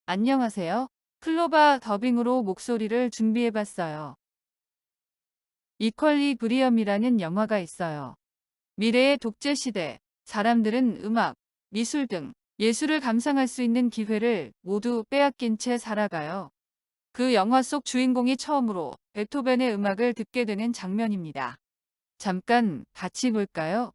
안녕하세요. 클로바 더빙으로 목소리를 준비해봤어요. 이퀄리브리엄이라는 영화가 있어요. 미래의 독재 시대, 사람들은 음악, 미술 등 예술을 감상할 수 있는 기회를 모두 빼앗긴 채 살아가요. 그 영화 속 주인공이 처음으로 베토벤의 음악을 듣게 되는 장면입니다. 잠깐 같이 볼까요?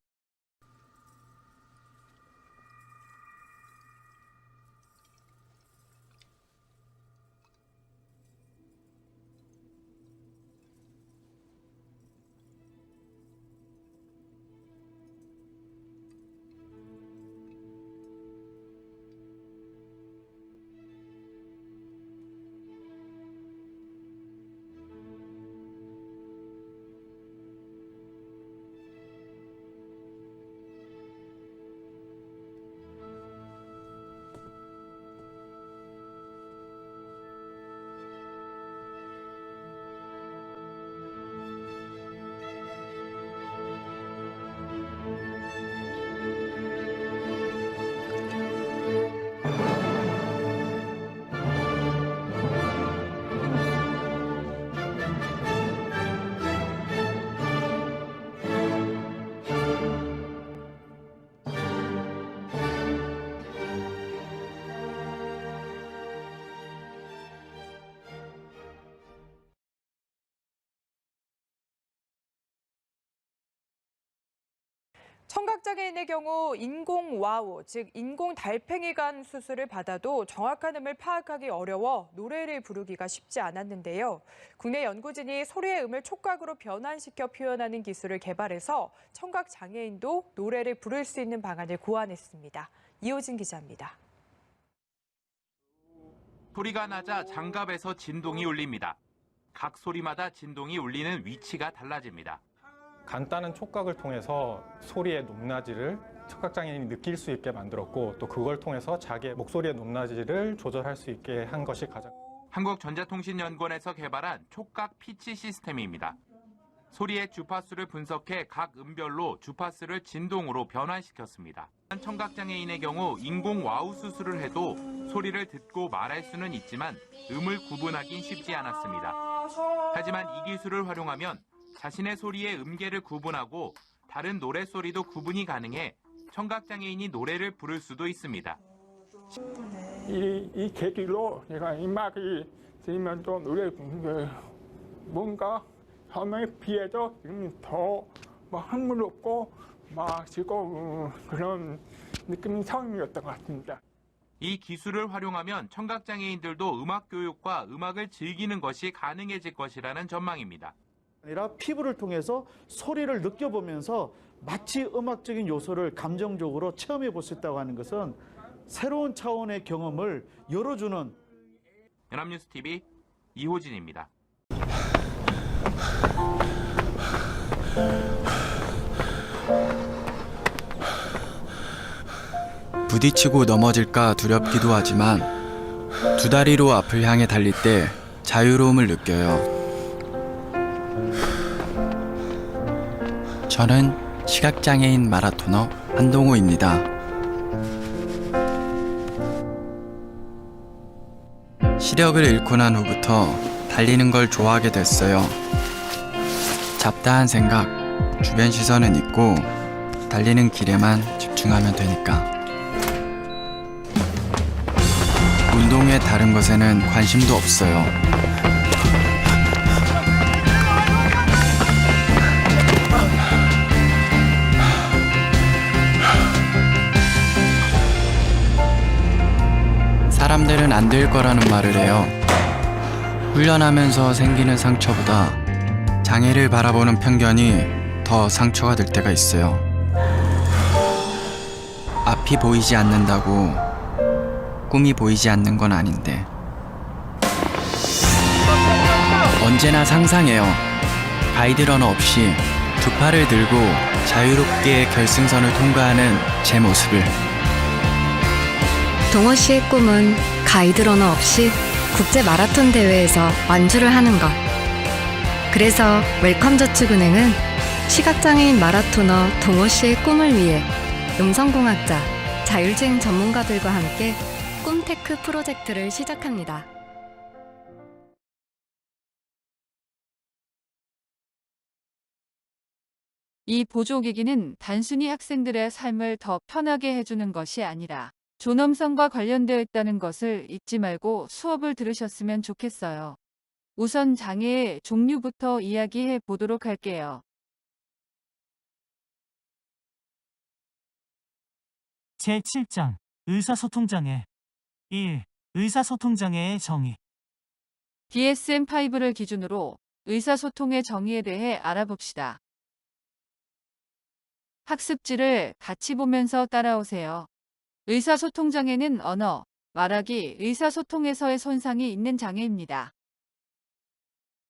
청각장애인의 경우 인공와우, 즉 인공달팽이관 수술을 받아도 정확한 음을 파악하기 어려워 노래를 부르기가 쉽지 않았는데요. 국내 연구진이 소리의 음을 촉각으로 변환시켜 표현하는 기술을 개발해서 청각장애인도 노래를 부를 수 있는 방안을 고안했습니다. 이호진 기자입니다. 소리가 나자 장갑에서 진동이 울립니다. 각 소리마다 진동이 울리는 위치가 달라집니다. 간단한 촉각을 통해서 소리의 높낮이를 청각장애인이 느낄 수 있게 만들었고 또 그걸 통해서 자기의 목소리의 높낮이를 조절할 수 있게 한 것이 가장 한국전자통신연구원에서 개발한 촉각 피치 시스템입니다. 소리의 주파수를 분석해 각 음별로 주파수를 진동으로 변환시켰습니다. 청각장애인의 경우 인공 와우 수술을 해도 소리를 듣고 말할 수는 있지만 음을 구분하긴 쉽지 않았습니다. 하지만 이 기술을 활용하면 자신의 소리의 음계를 구분하고 다른 노랫소리도 구분이 가능해 청각장애인이 노래를 부를 수도 있습니다. 이 계기로 내가 음악이 들으면서 노래 부르는 거예요. 뭔가 전에 비해서 지금 더 흥미롭고 즐거운 그런 느낌이 처음이었던 것 같습니다. 이 기술을 활용하면 청각장애인들도 음악 교육과 음악을 즐기는 것이 가능해질 것이라는 전망입니다. 아니라 피부를 통해서 소리를 느껴보면서 마치 음악적인 요소를 감정적으로 체험해 볼 수 있다고 하는 것은 새로운 차원의 경험을 열어주는 연합뉴스TV 이호진입니다. 부딪히고 넘어질까 두렵기도 하지만 두 다리로 앞을 향해 달릴 때 자유로움을 느껴요. 저는 시각장애인 마라토너 한동호입니다. 시력을 잃고 난 후부터 달리는 걸 좋아하게 됐어요. 잡다한 생각, 주변 시선은 잊고 달리는 길에만 집중하면 되니까. 운동의 다른 것에는 관심도 없어요. 사람들은 안 될 거라는 말을 해요. 훈련하면서 생기는 상처보다 장애를 바라보는 편견이 더 상처가 될 때가 있어요. 앞이 보이지 않는다고 꿈이 보이지 않는 건 아닌데 언제나 상상해요. 가이드러너 없이 두 팔을 들고 자유롭게 결승선을 통과하는 제 모습을. 동호 씨의 꿈은 가이드러너 없이 국제 마라톤 대회에서 완주를 하는 것. 그래서 웰컴저축은행은 시각장애인 마라토너 동호 씨의 꿈을 위해 음성공학자, 자율주행 전문가들과 함께 꿈테크 프로젝트를 시작합니다. 이 보조기기는 단순히 학생들의 삶을 더 편하게 해주는 것이 아니라 존엄성과 관련되어 있다는 것을 잊지 말고 수업을 들으셨으면 좋겠어요. 우선 장애의 종류부터 이야기해 보도록 할게요. 제7장 의사소통장애 1. 의사소통장애의 정의 DSM-5를 기준으로 의사소통의 정의에 대해 알아봅시다. 학습지를 같이 보면서 따라오세요. 의사소통장애는 언어, 말하기, 의사소통에서의 손상이 있는 장애입니다.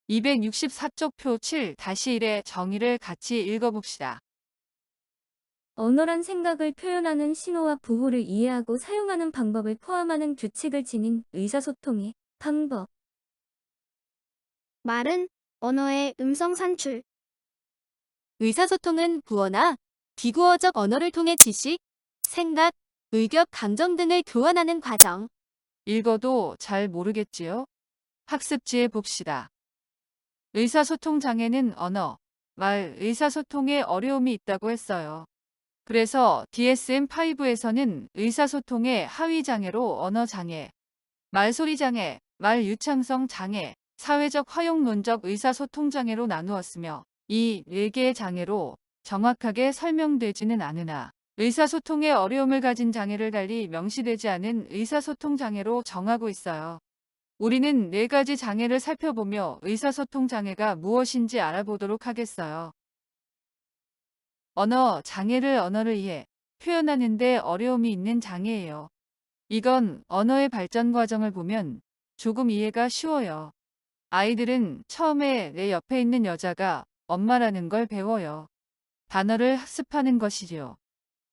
264쪽 표 7-1의 정의를 같이 읽어봅시다. 언어란 생각을 표현하는 신호와 부호를 이해하고 사용하는 방법을 포함하는 규칙을 지닌 의사소통의 방법. 말은 언어의 음성 산출. 의사소통은 구어나 비구어적 언어를 통해 지식, 생각, 의견, 감정 등을 교환하는 과정. 읽어도 잘 모르겠지요? 학습지에 봅시다. 의사소통 장애는 언어, 말, 의사소통에 어려움이 있다고 했어요. 그래서 DSM-5에서는 의사소통의 하위 장애로 언어 장애, 말소리 장애, 말 유창성 장애, 사회적 화용론적 의사소통 장애로 나누었으며 이 4개의 장애로 정확하게 설명되지는 않으나 의사소통에 어려움을 가진 장애를 달리 명시되지 않은 의사소통 장애로 정하고 있어요. 우리는 4가지 장애를 살펴보며 의사소통 장애가 무엇인지 알아보도록 하겠어요. 언어 장애를 언어를 이해, 표현하는 데 어려움이 있는 장애예요. 이건 언어의 발전 과정을 보면 조금 이해가 쉬워요. 아이들은 처음에 내 옆에 있는 여자가 엄마라는 걸 배워요. 단어를 학습하는 것이죠.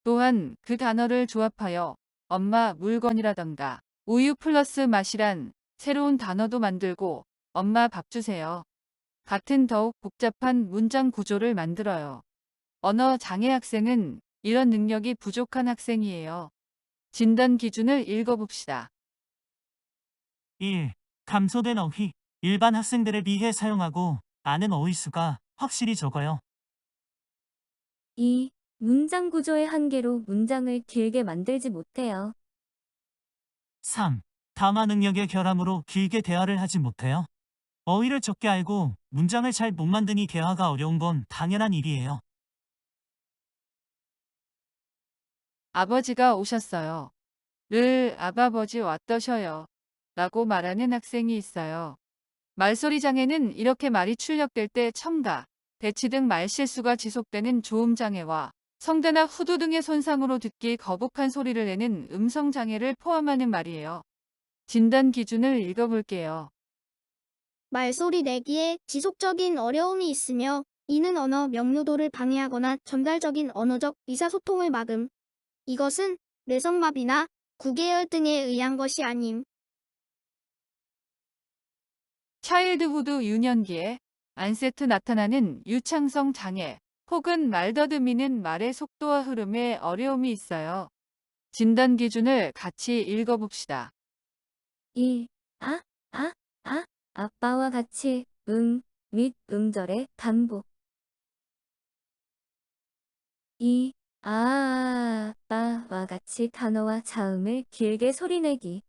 또한 그 단어를 조합하여 엄마 물건이라던가 우유 플러스 맛이란 새로운 단어도 만들고 엄마 밥 주세요. 같은 더욱 복잡한 문장 구조를 만들어요. 언어 장애 학생은 이런 능력이 부족한 학생이에요. 진단 기준을 읽어봅시다. 1. 감소된 어휘 일반 학생들에 비해 사용하고 아는 어휘수가 확실히 적어요. 2. 문장 구조의 한계로 문장을 길게 만들지 못해요. 3. 담화 능력의 결함으로 길게 대화를 하지 못해요. 어휘를 적게 알고 문장을 잘 못 만드니 대화가 어려운 건 당연한 일이에요. 아버지가 오셨어요. 를 아바버지 왔더셔요. 라고 말하는 학생이 있어요. 말소리 장애는 이렇게 말이 출력될 때 첨가, 대치 등 말실수가 지속되는 조음 장애와 성대나 후두 등의 손상으로 듣기 거북한 소리를 내는 음성 장애를 포함하는 말이에요. 진단 기준을 읽어볼게요. 말소리 내기에 지속적인 어려움이 있으며 이는 언어 명료도를 방해하거나 전달적인 언어적 의사소통을 막음. 이것은 뇌성마비나 구개열 등에 의한 것이 아님. 차일드후드 유년기에 안세트 나타나는 유창성 장애 혹은 말 더듬이는 말의 속도와 흐름에 어려움이 있어요. 진단 기준을 같이 읽어봅시다. 1. 아빠와 같이 및 음절의 반복. 2. 아빠와 같이 단어와 자음을 길게 소리내기.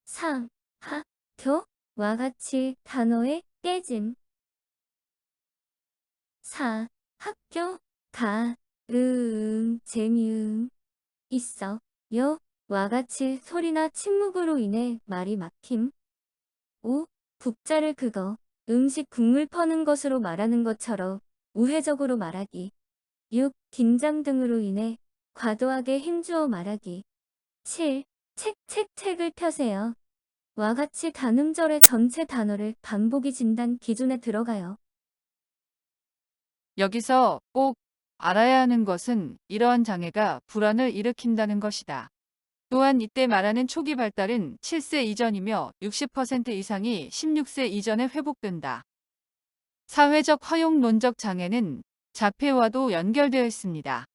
3. 학교와 같이 단어의 깨짐. 4. 학교, 재미음, 있어, 와 같이 소리나 침묵으로 인해 말이 막힘. 5. 국자를 그거, 음식 국물 퍼는 것으로 말하는 것처럼 우회적으로 말하기. 6. 긴장 등으로 인해 과도하게 힘주어 말하기. 7. 책을 펴세요. 와 같이 단음절의 전체 단어를 반복이 진단 기준에 들어가요. 여기서 꼭 알아야 하는 것은 이러한 장애가 불안을 일으킨다는 것이다. 또한 이때 말하는 초기 발달은 7세 이전이며 60% 이상이 16세 이전에 회복된다. 사회적 화용론적 장애는 자폐와도 연결되어 있습니다.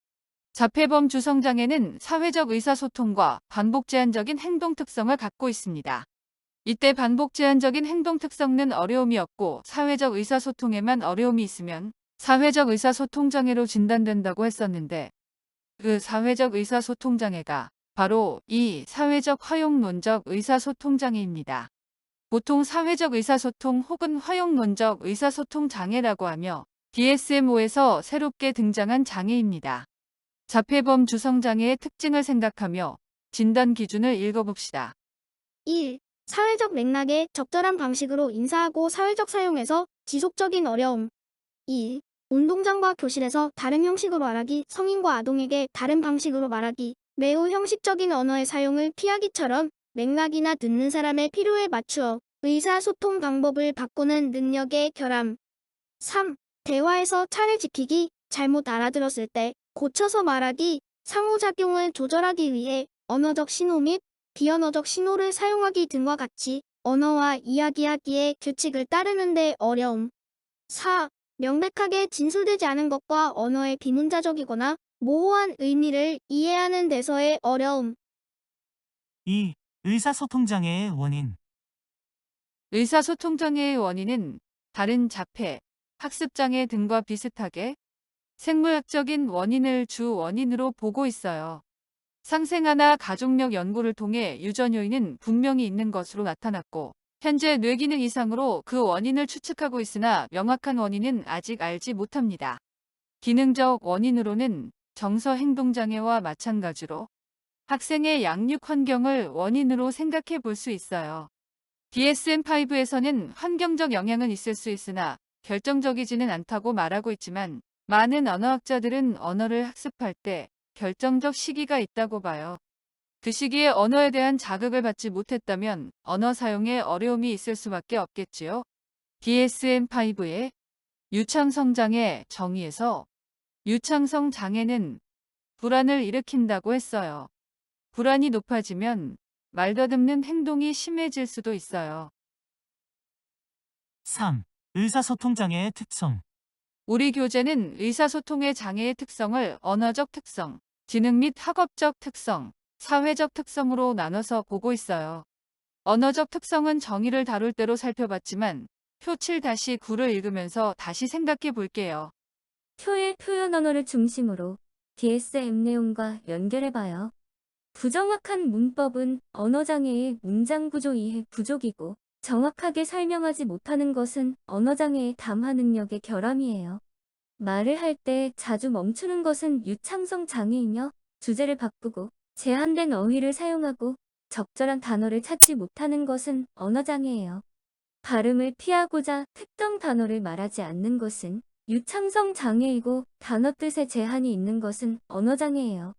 자폐범 주성장애는 사회적 의사소통과 반복 제한적인 행동 특성을 갖고 있습니다. 이때 반복 제한적인 행동 특성은 어려움이 없고 사회적 의사소통에만 어려움이 있으면 사회적 의사소통 장애로 진단된다고 했었는데, 그 사회적 의사소통 장애가 바로 이 사회적 화용론적 의사소통 장애입니다. 보통 사회적 의사소통 혹은 화용론적 의사소통 장애라고 하며 DSM-5에서 새롭게 등장한 장애입니다. 자폐범 주성장애의 특징을 생각하며 진단 기준을 읽어봅시다. 1. 사회적 맥락에 적절한 방식으로 인사하고 사회적 사용에서 지속적인 어려움. 2. 운동장과 교실에서 다른 형식으로 말하기, 성인과 아동에게 다른 방식으로 말하기, 매우 형식적인 언어의 사용을 피하기처럼 맥락이나 듣는 사람의 필요에 맞추어 의사소통 방법을 바꾸는 능력의 결함. 3. 대화에서 차를 지키기, 잘못 알아들었을 때 고쳐서 말하기, 상호작용을 조절하기 위해 언어적 신호 및 비언어적 신호를 사용하기 등과 같이 언어와 이야기하기의 규칙을 따르는 데 어려움. 4. 명백하게 진술되지 않은 것과 언어의 비문자적이거나 모호한 의미를 이해하는 데서의 어려움. 2. 의사소통장애의 원인. 의사소통장애의 원인은 다른 자폐, 학습장애 등과 비슷하게 생물학적인 원인을 주 원인으로 보고 있어요. 상생아나 가족력 연구를 통해 유전 요인은 분명히 있는 것으로 나타났고, 현재 뇌기능 이상으로 그 원인을 추측하고 있으나 명확한 원인은 아직 알지 못합니다. 기능적 원인으로는 정서 행동장애와 마찬가지로 학생의 양육 환경을 원인으로 생각해 볼 수 있어요. DSM-5에서는 환경적 영향은 있을 수 있으나 결정적이지는 않다고 말하고 있지만, 많은 언어학자들은 언어를 학습할 때 결정적 시기가 있다고 봐요. 그 시기에 언어에 대한 자극을 받지 못했다면 언어 사용에 어려움이 있을 수밖에 없겠지요. DSM-5의 유창성 장애 정의에서 유창성 장애는 불안을 일으킨다고 했어요. 불안이 높아지면 말더듬는 행동이 심해질 수도 있어요. 3. 의사소통장애의 특성. 우리 교재는 의사소통의 장애의 특성을 언어적 특성, 지능 및 학업적 특성, 사회적 특성으로 나눠서 보고 있어요. 언어적 특성은 정의를 다룰 때로 살펴봤지만 표 7-9를 읽으면서 다시 생각해 볼게요. 표의 표현 언어를 중심으로 DSM 내용과 연결해봐요. 부정확한 문법은 언어장애의 문장 구조 이해 부족이고, 정확하게 설명하지 못하는 것은 언어장애의 담화 능력의 결함이에요. 말을 할 때 자주 멈추는 것은 유창성 장애이며, 주제를 바꾸고 제한된 어휘를 사용하고 적절한 단어를 찾지 못하는 것은 언어장애예요. 발음을 피하고자 특정 단어를 말하지 않는 것은 유창성 장애이고, 단어 뜻에 제한이 있는 것은 언어장애예요.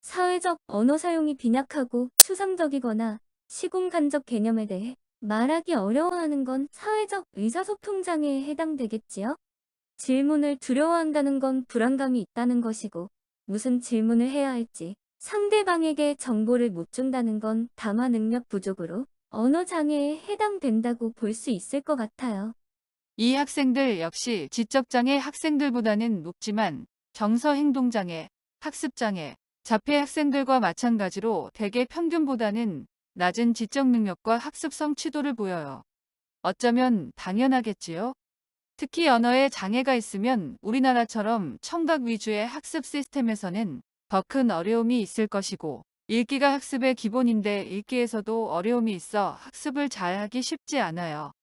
사회적 언어 사용이 빈약하고 추상적이거나 시공간적 개념에 대해 말하기 어려워하는 건 사회적 의사소통 장애에 해당되겠지요? 질문을 두려워한다는 건 불안감이 있다는 것이고, 무슨 질문을 해야 할지 상대방에게 정보를 못 준다는 건 담화 능력 부족으로 언어 장애에 해당된다고 볼 수 있을 것 같아요. 이 학생들 역시 지적장애 학생들보다는 높지만 정서 행동장애, 학습장애, 자폐 학생들과 마찬가지로 대개 평균보다는 낮은 지적 능력과 학습 성취도를 보여요. 어쩌면 당연하겠지요? 특히 언어에 장애가 있으면 우리나라처럼 청각 위주의 학습 시스템에서는 더 큰 어려움이 있을 것이고, 읽기가 학습의 기본인데 읽기에서도 어려움이 있어 학습을 잘하기 쉽지 않아요.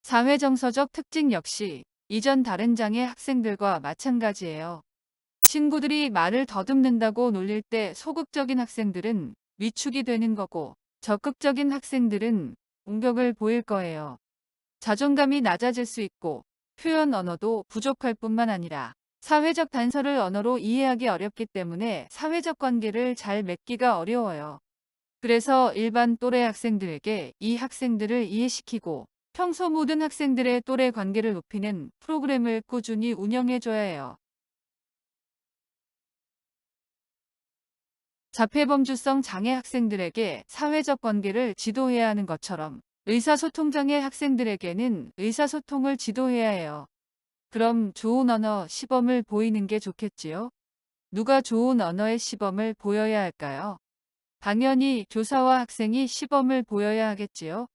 사회정서적 특징 역시 이전 다른 장애 학생들과 마찬가지예요. 친구들이 말을 더듬는다고 놀릴 때 소극적인 학생들은 위축이 되는 거고, 적극적인 학생들은 공격을 보일 거예요. 자존감이 낮아질 수 있고, 표현 언어도 부족할 뿐만 아니라 사회적 단서를 언어로 이해하기 어렵기 때문에 사회적 관계를 잘 맺기가 어려워요. 그래서 일반 또래 학생들에게 이 학생들을 이해시키고 평소 모든 학생들의 또래 관계를 높이는 프로그램을 꾸준히 운영해줘야 해요. 자폐범주성 장애 학생들에게 사회적 관계를 지도해야 하는 것처럼 의사소통장애 학생들에게는 의사소통을 지도해야 해요. 그럼 좋은 언어 시범을 보이는 게 좋겠지요? 누가 좋은 언어의 시범을 보여야 할까요? 당연히 교사와 학생이 시범을 보여야 하겠지요.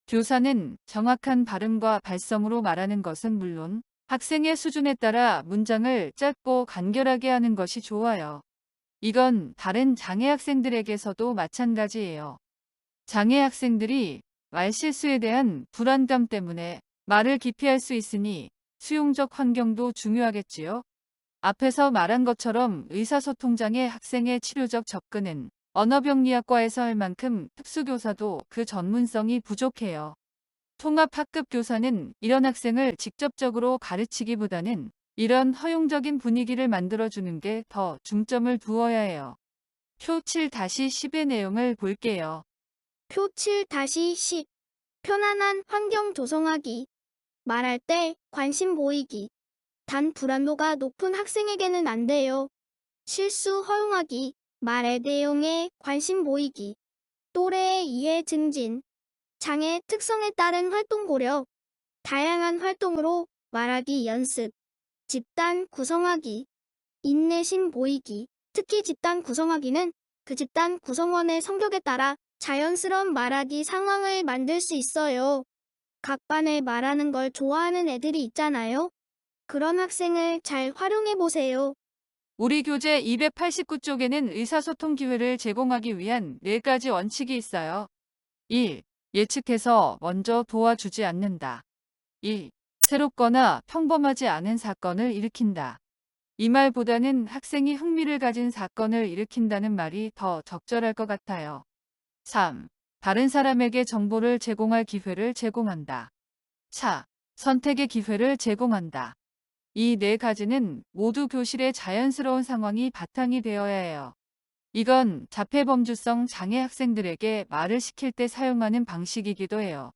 교사는 정확한 발음과 발성으로 말하는 것은 물론 학생의 수준에 따라 문장을 짧고 간결하게 하는 것이 좋아요. 이건 다른 장애 학생들에게서도 마찬가지예요. 장애 학생들이 말실수에 대한 불안감 때문에 말을 기피할 수 있으니 수용적 환경도 중요하겠지요. 앞에서 말한 것처럼 의사소통장애 학생의 치료적 접근은 언어병리학과에서 할 만큼 특수교사도 그 전문성이 부족해요. 통합학급 교사는 이런 학생을 직접적으로 가르치기보다는 이런 허용적인 분위기를 만들어주는 게 더 중점을 두어야 해요. 표 7-10의 내용을 볼게요. 표 7-10. 편안한 환경 조성하기. 말할 때 관심 보이기. 단 불안도가 높은 학생에게는 안 돼요. 실수 허용하기. 말의 내용에 관심 보이기. 또래의 이해 증진. 장애 특성에 따른 활동 고려. 다양한 활동으로 말하기 연습. 집단 구성하기. 인내심 보이기. 특히 집단 구성하기는 그 집단 구성원의 성격에 따라 자연스러운 말하기 상황을 만들 수 있어요. 각 반에 말하는 걸 좋아하는 애들이 있잖아요. 그런 학생을 잘 활용해 보세요. 우리 교재 289쪽에는 의사소통 기회를 제공하기 위한 4가지 원칙이 있어요. 1. 예측해서 먼저 도와주지 않는다. 2. 새롭거나 평범하지 않은 사건을 일으킨다. 이 말보다는 학생이 흥미를 가진 사건을 일으킨다는 말이 더 적절할 것 같아요. 3. 다른 사람에게 정보를 제공할 기회를 제공한다. 4. 선택의 기회를 제공한다. 이 4가지는 모두 교실의 자연스러운 상황이 바탕이 되어야 해요. 이건 자폐범주성 장애 학생들에게 말을 시킬 때 사용하는 방식이기도 해요.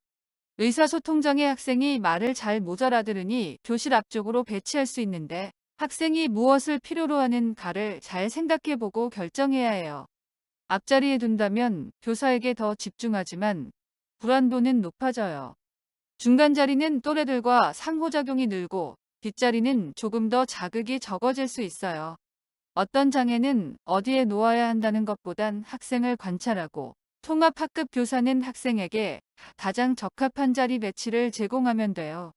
의사소통장애 학생이 말을 잘 못 알아들으니 교실 앞쪽으로 배치할 수 있는데 학생이 무엇을 필요로 하는가를 잘 생각해보고 결정해야 해요. 앞자리에 둔다면 교사에게 더 집중하지만 불안도는 높아져요. 중간 자리는 또래들과 상호작용이 늘고 뒷자리는 조금 더 자극이 적어질 수 있어요. 어떤 장애는 어디에 놓아야 한다는 것보단 학생을 관찰하고 통합학급 교사는 학생에게 가장 적합한 자리 배치를 제공하면 돼요.